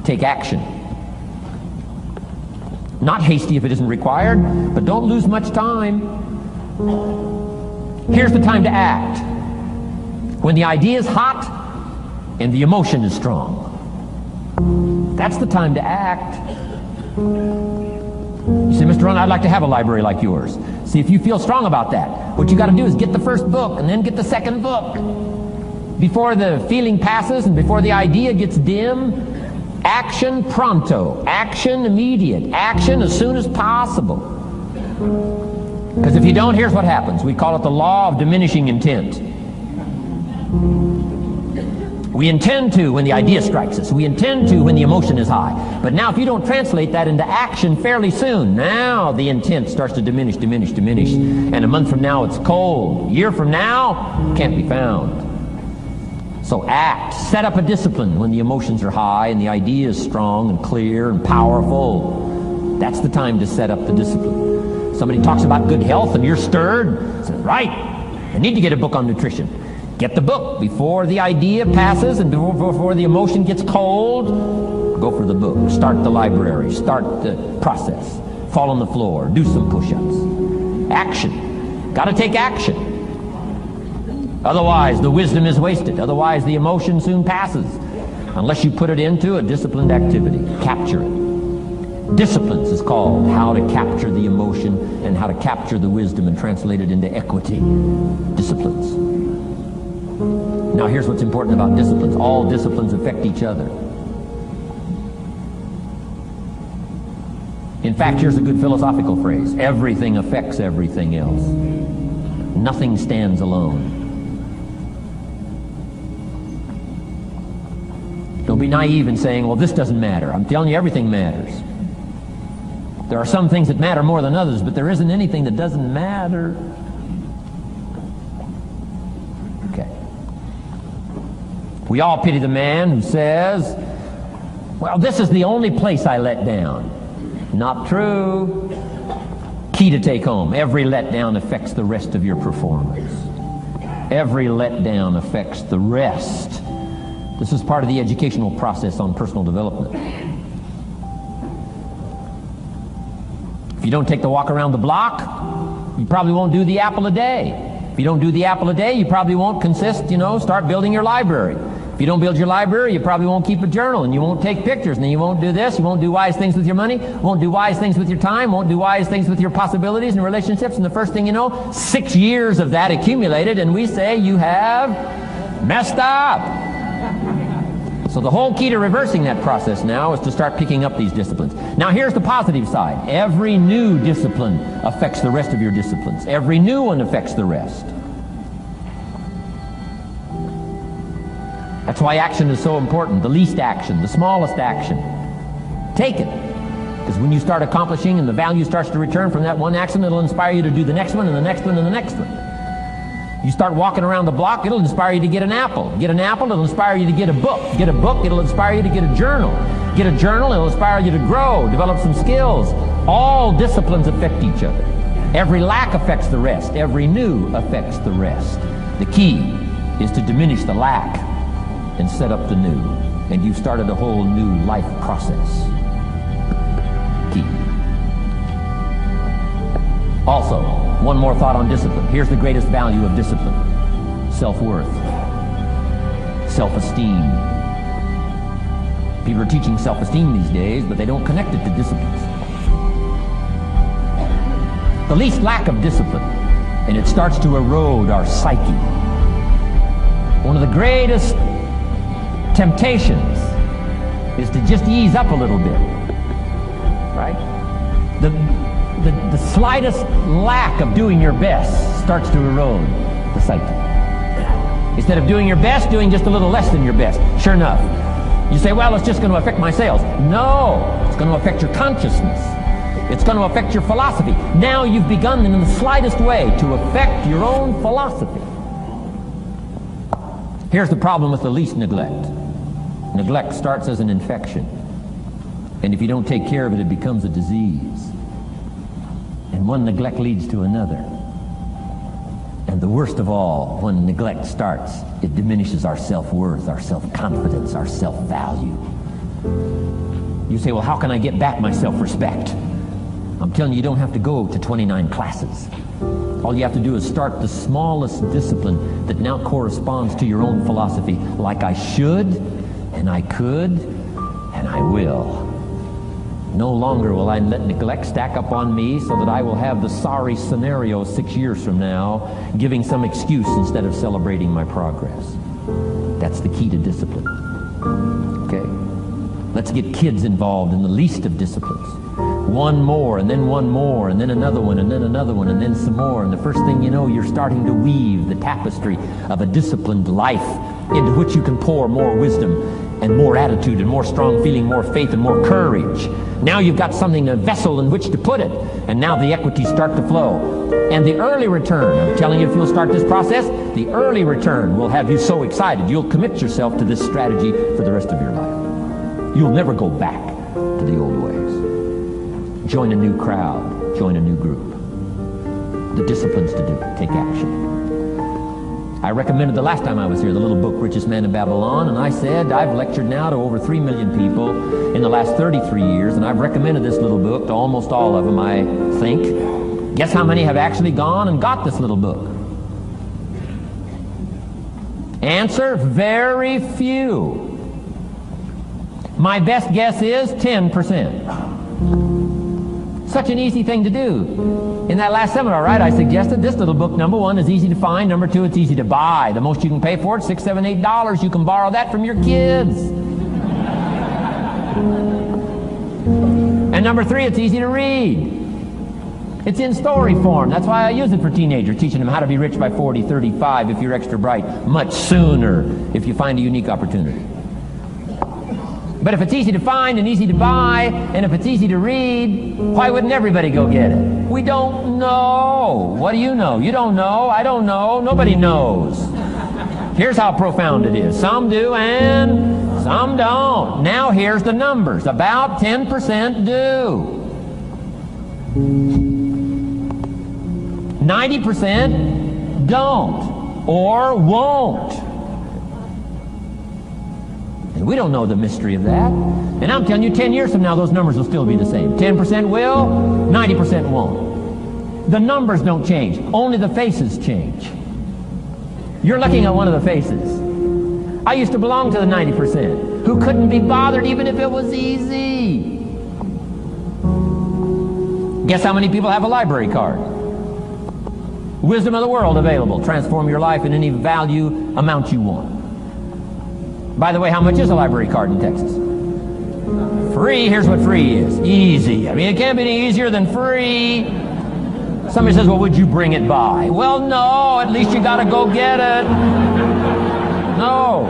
Take action. Not hasty if it isn't required, but don't lose much time. Here's the time to act. When the idea is hot and the emotion is strong. That's the time to act. You say, Mr. Rohn, I'd like to have a library like yours. See if you feel strong about that. What you got to do is get the first book and then get the second book. Before the feeling passes and before the idea gets dim, action pronto, action immediate, action as soon as possible. Because if you don't, here's what happens. We call it the law of diminishing intent. We intend to when the idea strikes us. We intend to when the emotion is high. But now if you don't translate that into action fairly soon, now the intent starts to diminish. And a month from now it's cold. A year from now, can't be found. So act. Set up a discipline when the emotions are high and the idea is strong and clear and powerful. That's the time to set up the discipline. Somebody talks about good health and you're stirred. Say, right, I need to get a book on nutrition. Get the book before the idea passes and before the emotion gets cold. Go for the book. Start the library. Start the process. Fall on the floor. Do some push-ups. Action. Got to take action. Otherwise, the wisdom is wasted. Otherwise, the emotion soon passes. Unless you put it into a disciplined activity. Capture it. Disciplines is called how to capture the emotion and how to capture the wisdom and translate it into equity. Disciplines. Now here's what's important about disciplines. All disciplines affect each other. In fact, here's a good philosophical phrase. Everything affects everything else. Nothing stands alone. Don't be naive in saying, well, this doesn't matter. I'm telling you, everything matters. There are some things that matter more than others, but there isn't anything that doesn't matter. We all pity the man who says, well, this is the only place I let down. Not true. Key to take home. Every letdown affects the rest of your performance. Every letdown affects the rest. This is part of the educational process on personal development. If you don't take the walk around the block, you probably won't do the apple a day. If you don't do the apple a day, you probably won't start building your library. If you don't build your library, you probably won't keep a journal, and you won't take pictures, and then you won't do this, you won't do wise things with your money, won't do wise things with your time, won't do wise things with your possibilities and relationships, and the first thing you know, 6 years of that accumulated, and we say you have messed up. So the whole key to reversing that process now is to start picking up these disciplines. Now here's the positive side. Every new discipline affects the rest of your disciplines. Every new one affects the rest. That's why action is so important. The least action, the smallest action. Take it. Because when you start accomplishing and the value starts to return from that one action, it'll inspire you to do the next one and the next one and the next one. You start walking around the block, it'll inspire you to get an apple. Get an apple, it'll inspire you to get a book. Get a book, it'll inspire you to get a journal. Get a journal, it'll inspire you to grow, develop some skills. All disciplines affect each other. Every lack affects the rest. Every new affects the rest. The key is to diminish the lack and set up the new. And you've started a whole new life process. Key. Also, one more thought on discipline. Here's the greatest value of discipline. Self-worth. Self-esteem. People are teaching self-esteem these days, but they don't connect it to disciplines. The least lack of discipline, and it starts to erode our psyche. One of the greatest temptations is to just ease up a little bit, right? The slightest lack of doing your best starts to erode the psyche. Instead of doing your best, doing just a little less than your best. Sure enough, you say, well, it's just going to affect my sales. No, it's going to affect your consciousness. It's going to affect your philosophy. Now you've begun in the slightest way to affect your own philosophy. Here's the problem with the least neglect. Neglect starts as an infection. And if you don't take care of it, it becomes a disease. And one neglect leads to another. And the worst of all, when neglect starts, it diminishes our self-worth, our self-confidence, our self-value. You say, well, how can I get back my self-respect? I'm telling you, you don't have to go to 29 classes. All you have to do is start the smallest discipline that now corresponds to your own philosophy, like I should, and I could, and I will. No longer will I let neglect stack up on me so that I will have the sorry scenario 6 years from now, giving some excuse instead of celebrating my progress. That's the key to discipline. Okay? Let's get kids involved in the least of disciplines. One more, and then one more, and then another one, and then another one, and then some more. And the first thing you know, you're starting to weave the tapestry of a disciplined life into which you can pour more wisdom and more attitude and more strong feeling, more faith and more courage. Now you've got something, a vessel in which to put it. And now the equities start to flow. And the early return, I'm telling you, if you'll start this process, the early return will have you so excited. You'll commit yourself to this strategy for the rest of your life. You'll never go back to the old ways. Join a new crowd. Join a new group. The disciplines to do. Take action. I recommended the last time I was here the little book, Richest Man in Babylon, and I said I've lectured now to over 3 million people in the last 33 years, and I've recommended this little book to almost all of them, I think. Guess how many have actually gone and got this little book? Answer, very few. My best guess is 10%. Such an easy thing to do. In that last seminar, right, I suggested this little book, number one, is easy to find. Number two, it's easy to buy. The most you can pay for it, $6, $7, $8. You can borrow that from your kids. And number three, it's easy to read. It's in story form. That's why I use it for teenagers, teaching them how to be rich by 40, 35 if you're extra bright, much sooner if you find a unique opportunity. But if it's easy to find and easy to buy, and if it's easy to read, why wouldn't everybody go get it? We don't know. What do you know? You don't know. I don't know. Nobody knows. Here's how profound it is. Some do and some don't. Now here's the numbers. About 10% do. 90% don't or won't. And we don't know the mystery of that. And I'm telling you, 10 years from now, those numbers will still be the same. 10% will, 90% won't. The numbers don't change. Only the faces change. You're looking at one of the faces. I used to belong to the 90% who couldn't be bothered even if it was easy. Guess how many people have a library card? Wisdom of the world available. Transform your life in any value amount you want. By the way, how much is a library card in Texas? Free. Here's what free is. Easy. I mean, it can't be any easier than free. Somebody says, well, would you bring it by? Well, no. At least you got to go get it. No.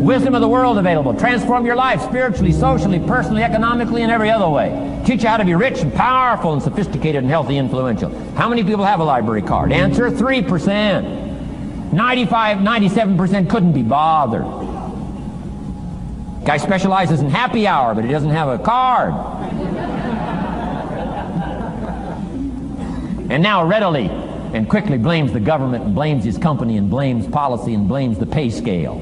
Wisdom of the world available. Transform your life spiritually, socially, personally, economically, and every other way. Teach you how to be rich and powerful and sophisticated and healthy, influential. How many people have a library card? Answer, 3%. 95, 97% couldn't be bothered. Guy specializes in happy hour, but he doesn't have a card. And now readily and quickly blames the government and blames his company and blames policy and blames the pay scale.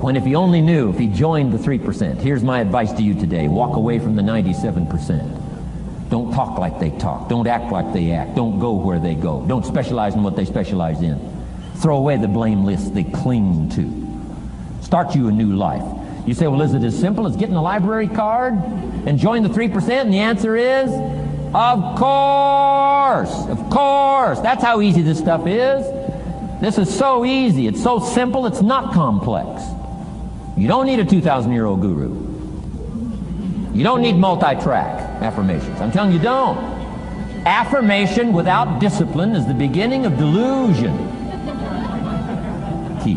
When if he only knew, if he joined the 3%, here's my advice to you today. Walk away from the 97%. Don't talk like they talk. Don't act like they act. Don't go where they go. Don't specialize in what they specialize in. Throw away the blame list they cling to. Start you a new life. You say, well, is it as simple as getting a library card and join the 3%? And the answer is, of course. Of course. That's how easy this stuff is. This is so easy. It's so simple. It's not complex. You don't need a 2,000-year-old guru. You don't need multi-track affirmations. I'm telling you, don't. Affirmation without discipline is the beginning of delusion. Key.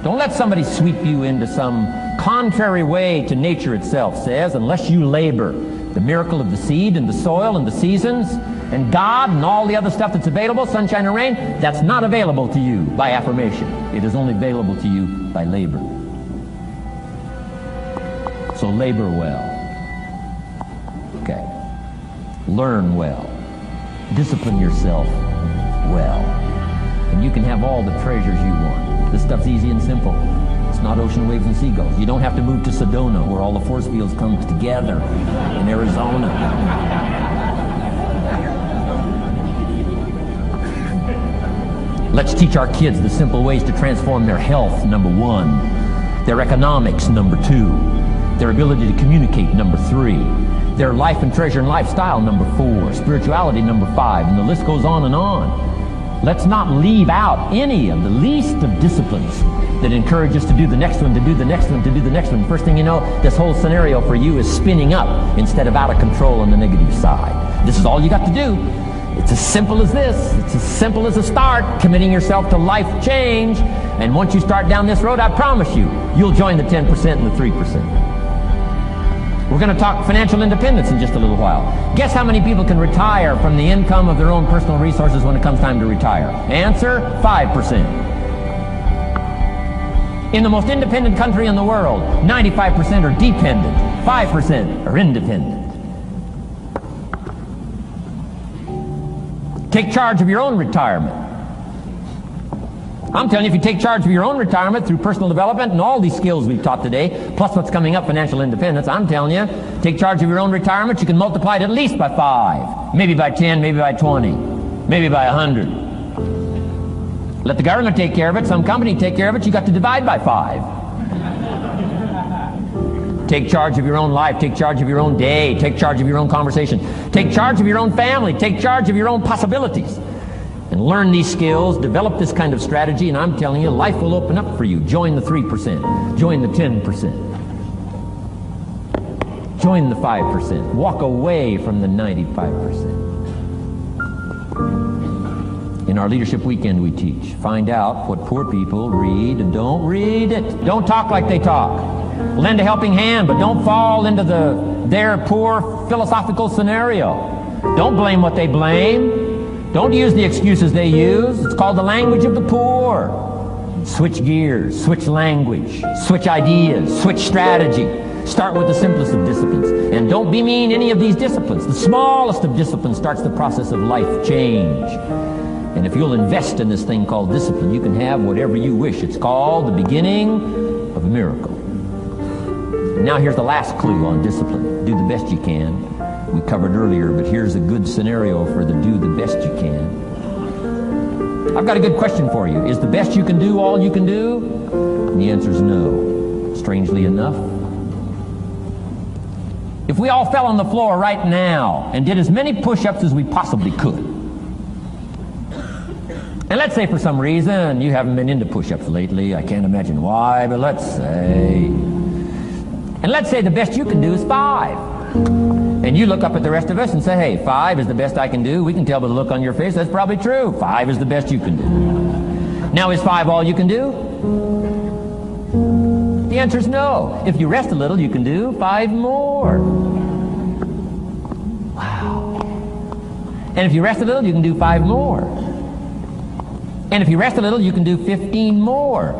Don't let somebody sweep you into some contrary way to nature itself says, unless you labor. The miracle of the seed and the soil and the seasons and God and all the other stuff that's available, sunshine and rain, that's not available to you by affirmation. It is only available to you by labor. So labor well. Okay. Learn well. Discipline yourself well. and you can have all the treasures you want. This stuff's easy and simple. It's not ocean waves and seagulls. You don't have to move to Sedona, where all the force fields come together in Arizona. Let's teach our kids the simple ways to transform their health, number 1. Their economics, number 2. Their ability to communicate, number 3. Their life and treasure and lifestyle, number 4. Spirituality, number 5. And the list goes on and on. Let's not leave out any of the least of disciplines that encourage us to do the next one, to do the next one, to do the next one. First thing you know, this whole scenario for you is spinning up instead of out of control on the negative side. This is all you got to do. It's as simple as this. It's as simple as a start, committing yourself to life change. And once you start down this road, I promise you, you'll join the 10% and the 3%. We're going to talk financial independence in just a little while. Guess how many people can retire from the income of their own personal resources when it comes time to retire? Answer, 5%. In the most independent country in the world, 95% are dependent, 5% are independent. Take charge of your own retirement. I'm telling you, if you take charge of your own retirement through personal development and all these skills we've taught today, plus what's coming up, financial independence, I'm telling you, take charge of your own retirement, you can multiply it at least by 5, maybe by 10, maybe by 20, maybe by 100. Let the government take care of it, some company take care of it, you got to divide by 5. Take charge of your own life, take charge of your own day, take charge of your own conversation, take charge of your own family, take charge of your own possibilities. And learn these skills, develop this kind of strategy, and I'm telling you, life will open up for you. Join the 3%, join the 10%, join the 5%, walk away from the 95%. In our Leadership Weekend we teach, find out what poor people read and don't read it. Don't talk like they talk. Lend a helping hand, but don't fall into their poor philosophical scenario. Don't blame what they blame. Don't use the excuses they use. It's called the language of the poor. Switch gears, switch language, switch ideas, switch strategy. Start with the simplest of disciplines. And don't bemean any of these disciplines. The smallest of disciplines starts the process of life change. And if you'll invest in this thing called discipline, you can have whatever you wish. It's called the beginning of a miracle. Now here's the last clue on discipline. Do the best you can. We covered earlier, but here's a good scenario for the do the best you can. I've got a good question for you. Is the best you can do all you can do? And the answer is no. Strangely enough. If we all fell on the floor right now and did as many push-ups as we possibly could, and let's say for some reason you haven't been into push-ups lately, I can't imagine why, but let's say the best you can do is 5. And you look up at the rest of us and say, hey, 5 is the best I can do. We can tell by the look on your face that's probably true. 5 is the best you can do. Now, is 5 all you can do? The answer is no. If you rest a little, you can do 5 more. Wow. And if you rest a little, you can do 5 more. And if you rest a little, you can do 15 more.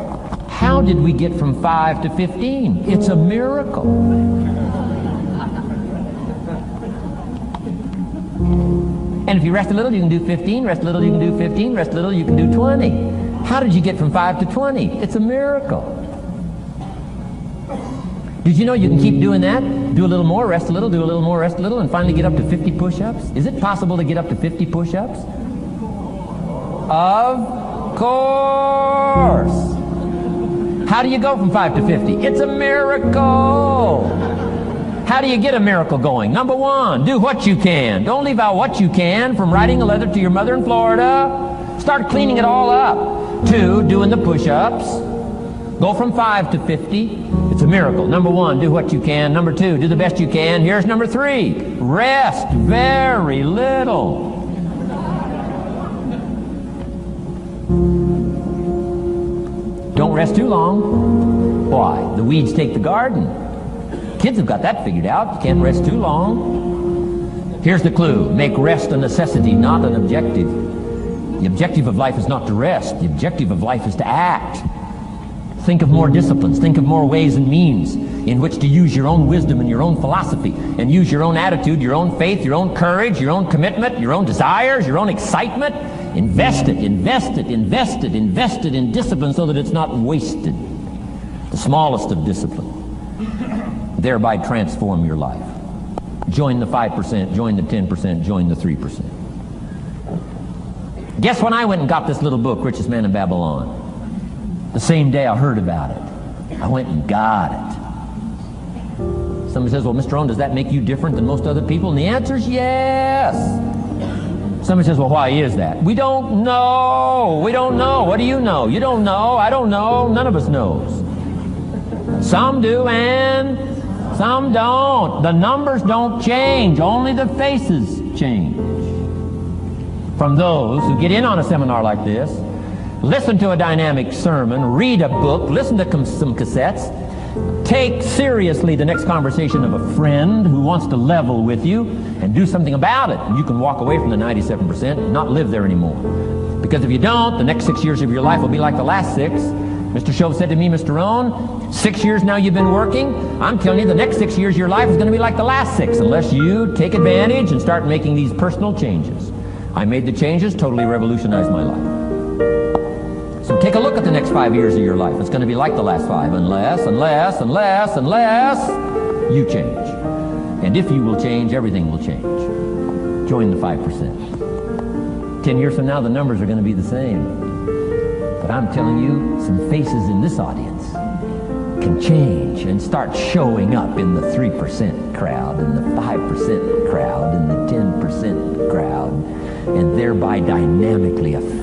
How did we get from 5 to 15? It's a miracle. And if you rest a little, you can do 15, rest a little, you can do 15, rest a little, you can do 20. How did you get from 5 to 20? It's a miracle. Did you know you can keep doing that? Do a little more, rest a little, do a little more, rest a little, and finally get up to 50 push-ups? Is it possible to get up to 50 push-ups? Of course. How do you go from 5 to 50? It's a miracle. How do you get a miracle going? Number 1, do what you can. Don't leave out what you can, from writing a letter to your mother in Florida. Start cleaning it all up. 2, doing the push-ups. Go from 5 to 50. It's a miracle. Number 1, do what you can. Number 2, do the best you can. Here's number 3, rest very little. Don't rest too long. Why? The weeds take the garden. Kids have got that figured out. You can't rest too long. Here's the clue. Make rest a necessity, not an objective. The objective of life is not to rest. The objective of life is to act. Think of more disciplines. Think of more ways and means in which to use your own wisdom and your own philosophy, and use your own attitude, your own faith, your own courage, your own commitment, your own desires, your own excitement, Invest it, invest it, invest it, invest it in discipline so that it's not wasted. The smallest of discipline. Thereby transform your life. Join the 5%, join the 10%, join the 3%. Guess when I went and got this little book, Richest Man in Babylon? The same day I heard about it. I went and got it. Somebody says, well, Mr. Rohn, does that make you different than most other people? And the answer is yes. Somebody says, well, why is that? We don't know. We don't know. What do you know? You don't know. I don't know. None of us knows. Some do and some don't. The numbers don't change. Only the faces change. From those who get in on a seminar like this, listen to a dynamic sermon, read a book, listen to some cassettes, take seriously the next conversation of a friend who wants to level with you and do something about it. You can walk away from the 97% and not live there anymore. Because if you don't, the next 6 years of your life will be like the last 6. Mr. Shove said to me, Mr. Rohn, 6 years now you've been working. I'm telling you, the next 6 years of your life is going to be like the last 6 unless you take advantage and start making these personal changes. I made the changes, totally revolutionized my life. So take a look at the next 5 years of your life. It's going to be like the last 5 unless you change. And if you will change, everything will change. Join the 5%. 10 years from now, the numbers are going to be the same. But I'm telling you, some faces in this audience can change and start showing up in the 3% crowd, in the 5% crowd, in the 10% crowd, and thereby dynamically affect